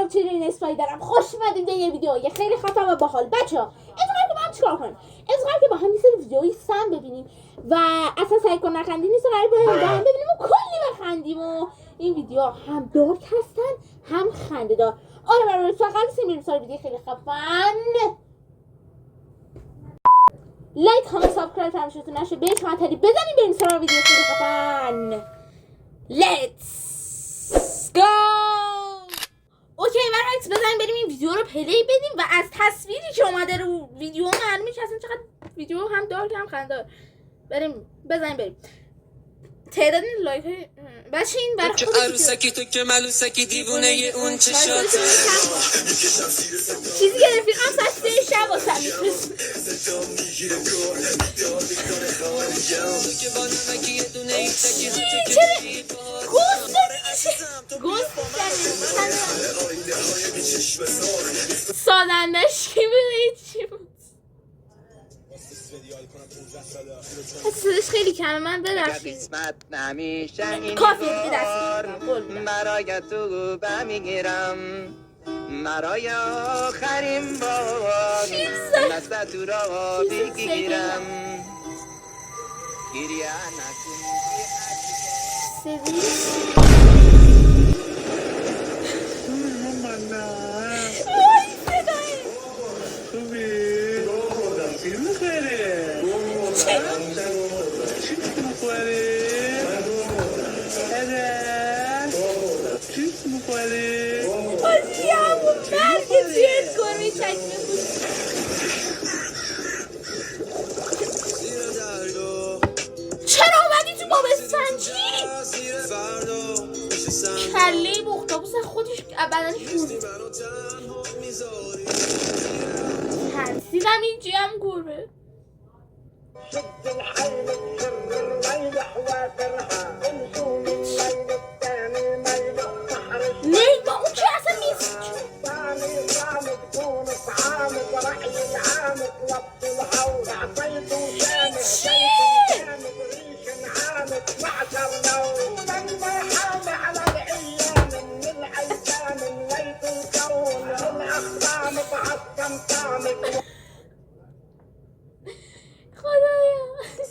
سلام چرین اسپایدرم، خوش اومدید به یه ویدیو خیلی خفن و باحال. بچه‌ها امروز که با هم چیکار کنیم؟ امروز که با هم یه سری ویدیوی سم ببینیم و اصلا سعی کن نخندیم، نیست قرار با هم ببینیم و کلی بخندیم و این ویدیو هم دارک هستن هم خنده‌دار. آره برای فقط بریم سر ویدیو خیلی خفن. لایک کامنت سابسکرایب فراموشتون نشه، به چانتری بزنیم بریم سر ویدیو خیلی خفن. Let's go. اوکی برعکس بزنیم بریم این ویدیو رو پلی بدیم و از تصویری که اومده رو ویدیو معلومه که اصلا چقدر ویدیو هم دارک هم خنده. بریم بزنیم بریم. تعداد لایک بچه این برای خودت عروسکی تو که ملوسکی دیوونه اون چشات چیزی که رفیقم ساعت 3 شب واسه میفرست سازندش کی بود؟ چی بود؟ صداش خیلی کمه، من ببخشید. قسمت نمیشه این کافیه دیگه دست میدم برای تو بمیگیرم برای آخرین بار دست تو را بگیرم گریه نکن چرا اومدی تو بابستان؟ چی؟ کله با اختاپوس خودش بدنش بود. ترسیدم اینجی هم گربه. نه با اون که اصلا نیست.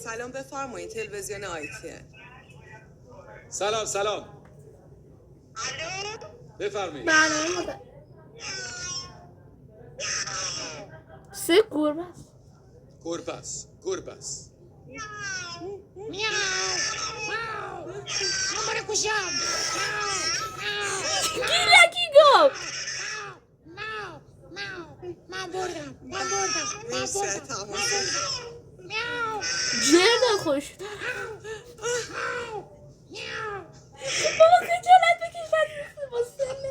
سلام بفرمایید تلویزیون آیتیه. سلام الو بفرمایید. برنامه سه گربه است. گربه میاو من برو کشم گیلکی گفت من بردم میاو جرد خوش بابا خجالت بکش از با سنه.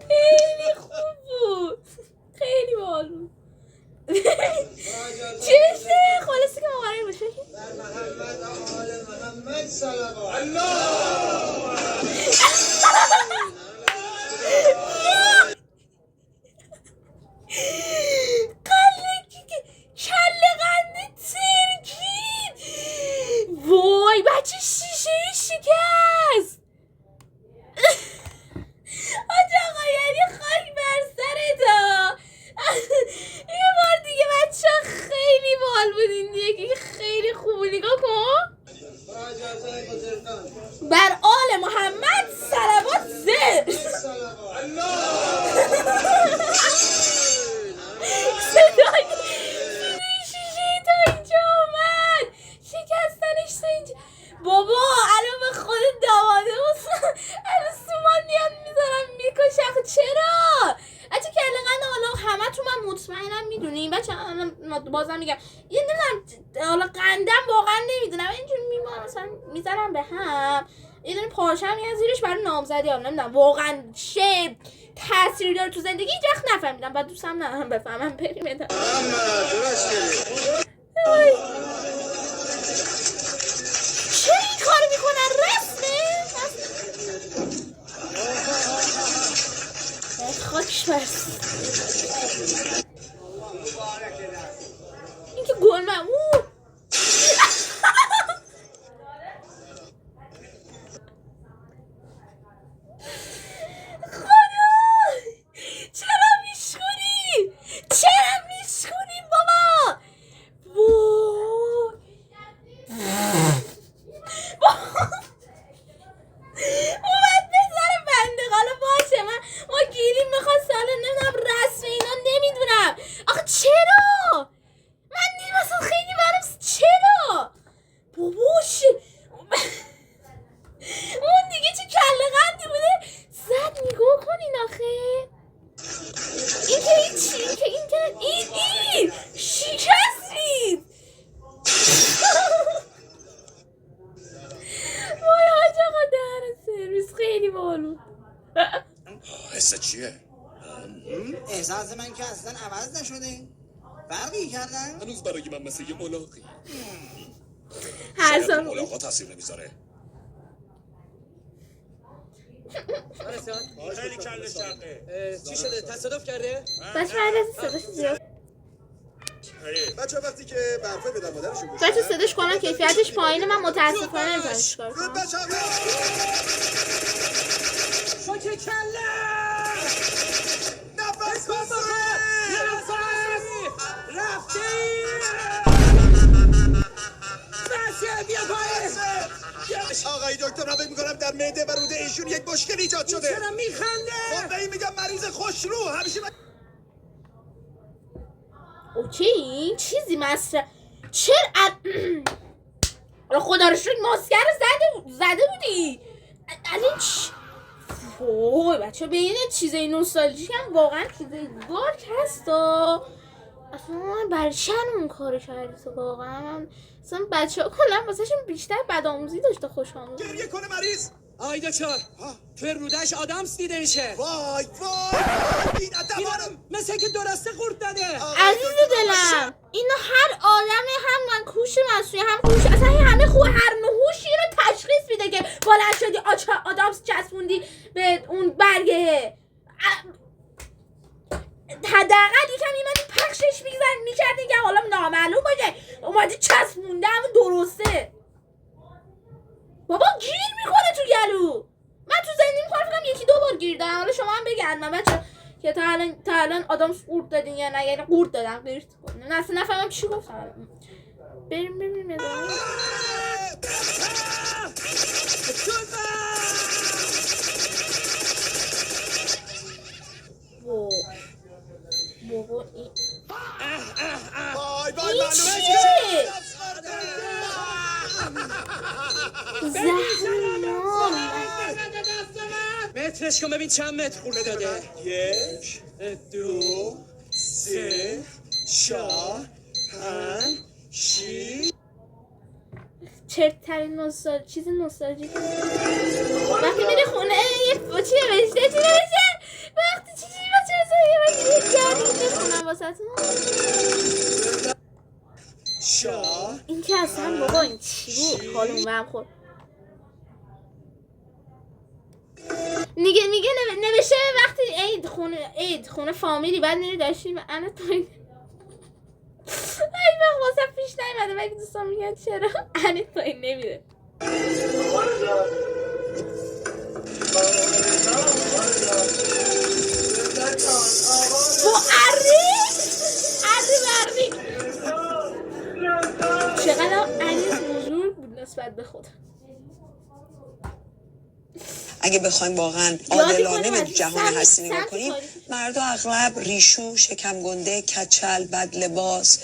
خیلی خوب بود، خیلی باحال بود. چی بشه؟ خلاصی که مقرر باشه محمد صلوات کله قنده ترکید. وای بچه شیشه شکست. آج آقا یعنی خاک بر سرتا. یه بار دیگه بچه خیلی باحال بودین دیگه، خیلی خوب. نگاه کن بر آل محمد صلوات زد. صدای شیشه تا اینجا اومد، شکستنش تا اینجا. بابا الان به خود داماده الان سومان میان میذارم میکشم. چرا؟ بچه کله قنده حالا همه تو من مطمئنم میدونیم بچه، بازم میگم یه نمیدونم حالا قندم واقعا نمیدونم اینجور میمونم مثلا میذارم به هم یه دونه پارچه میگن زیرش برای نامزدی. حالا نمیدونم واقعا چه تأثیری داره تو زندگی، هیچ وقت نفهمیدم و دوستم ندارم بفهمم. بریم ادامه. چرا این کارو میکنن؟ رسمه؟ خاکش برس. این که گل بالو. حس چیه؟ احساس من که اصلا عوض نشده. فرقی کردن؟ هنوز برای من مثل یه ملاقی. هر شاید سال ملاقا تاثیر نمیذاره. خیلی کله شقه. چی شده؟ تصادف کرده؟ بچه بعد از صداش زیاد بچه وقتی که برفای بدن مادرشون بشه بچه صداش کنم کیفیتش پایینه من متاسفانه نمیتونم چیکار کنم. شوکه کله! نفس رفتی! بسه بیا پایین! آقای دکتر من فکر میکنم در معده و روده ایشون یک مشکل ایجاد شده. چرا میخنده؟ خب به این میگم مریض خوشرو همیشه اوکی این چیزی مصرف چرا خدا رو شکر ماسکر رو زده بودی الان چی وای بچه به این چیزای نوستالژیک هم واقعا چیزای دارک هستا اصلا برای چند اون کارو کردی تو واقعا اصلا بچه ها کلا واسهشون بیشتر بدآموزی داشته خوش آموزی گریه کنه مریض. آی دکتر توی رودش آدامس دیده میشه وای این آدم مثل که درسته قورت داده عزیز دلم اینا هر آدمی هم من کوش مسئولی هم کوش اصلا این همه خوب هر نوحوشی رو تشخیص میده که بلند شدی آدامس چسبوندی به اون برگه حداقل یکم میمدی پخشش میکردی که حالا نامعلوم باشه اومدی چسبونده همون درسته بابا گیر میکنه تو گلو من تو زندگیم فکرم یکی دو بار گیر دادم حالا شما هم بگن من بچه که تا الان آدم قورت دادین یا نه یعنی قورت دادم قیرت کنه نه اصلا نفهمم چی گفتم بریم ادامه بابا این وای وای این معلومه چیه؟ زهرنام مترش کن ببین چند متر خورده داده 1 2 3 4 5 6 چرترین چیز نوستالژیک وقتی میری خونه یه چی نوشته وقتی چیزی واسه گردی میخونم واسه این که اصلا بابا این چی بود حالون بهم خورد میگه نوشته وقتی عید خونه فامیلی بعد میری داشتیم انا تو ای وقت واسه پیش نیومده ولی دوستان میگن چرا انا تو این نمیره با عری چقدر علی بزرگ بود نسبت به خود اگه بخوایم واقعا عادلانه به جهان هستی نگاه کنیم مردا اغلب ریشو، شکم گنده، کچل، بد لباس،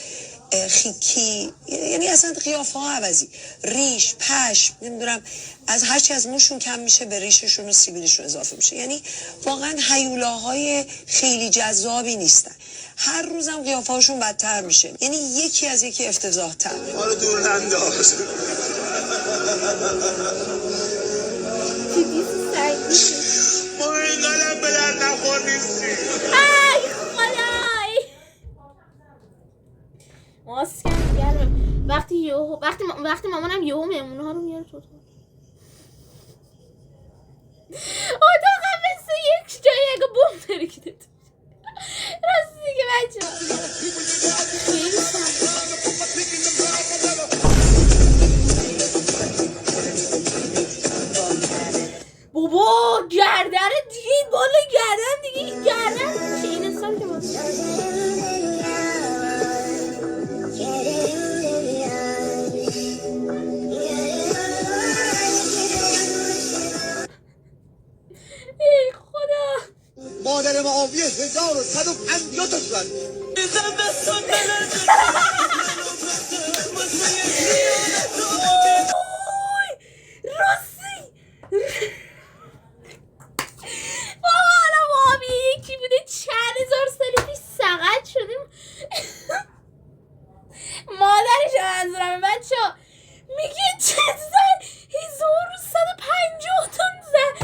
خیکی یعنی اصلا قیافه ها عوضی ریش، پشم نمیدونم از هرچی از موشون کم میشه به ریششون و سیبیلشون اضافه میشه یعنی واقعا هیولاهای خیلی جذابی نیستن هر روزم قیافه هاشون بدتر میشه یعنی یکی از یکی افتضاح تر حالا دور ننداز ما اینقدر به در نخور نیستی ای خدای ماسکم گرمه وقتی مامانم یهو مهمونه ها رو میاره تو اتاقم مثل یک جایی اگه بوم ترکیده راست دیگه بچه خیلی بابا گردن دیگه بالا گردن دیگه این گردن چه این انسان که باید ای خدا مادر معاویه 1150 تا شد راستی بابا حالا معاویه یکی بوده چند هزار سالی پیش سقط شدیم مادرش منظورم بچه ها میگه چه زن 1150 تن زن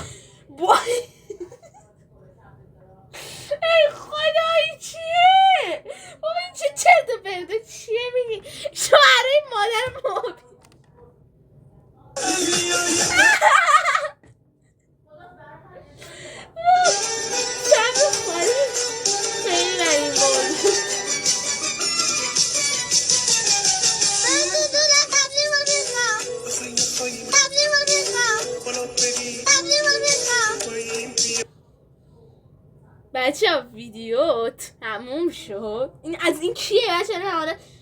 بچه ویدیو تموم شد. این از این کیه بچه؟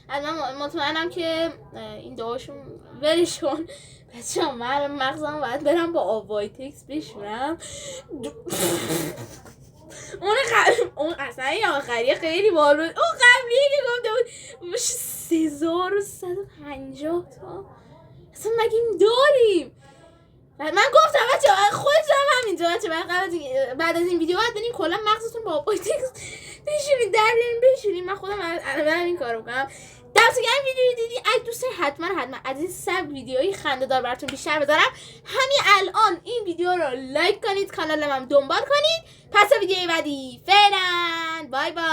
من مطمئنم که این دعاشون ولشون. بچه من مغزم باید برم با آوایتکس بشورم. اون اصلا این آخریه خیلی بال بود. اون قبلیه که گفته بود 3150 تا. اصلا مگه داریم؟ من گفتم بچه خودت هم همینجا بچه بعد از این ویدیو باید برین کلا مغزتون با آوایتکس بشورین بشورین. من خودم الان این کارو میکنم. دمتون گرم ویدیو دیدی. اگه دوست دارین حتما از این سب ویدیوهای خنده‌دار براتون بیشتر بذارم همین الان این ویدیو رو لایک کنید، کانالم هم دنبال کنید. پس تا ویدیوی بعدی فعلا بای بای.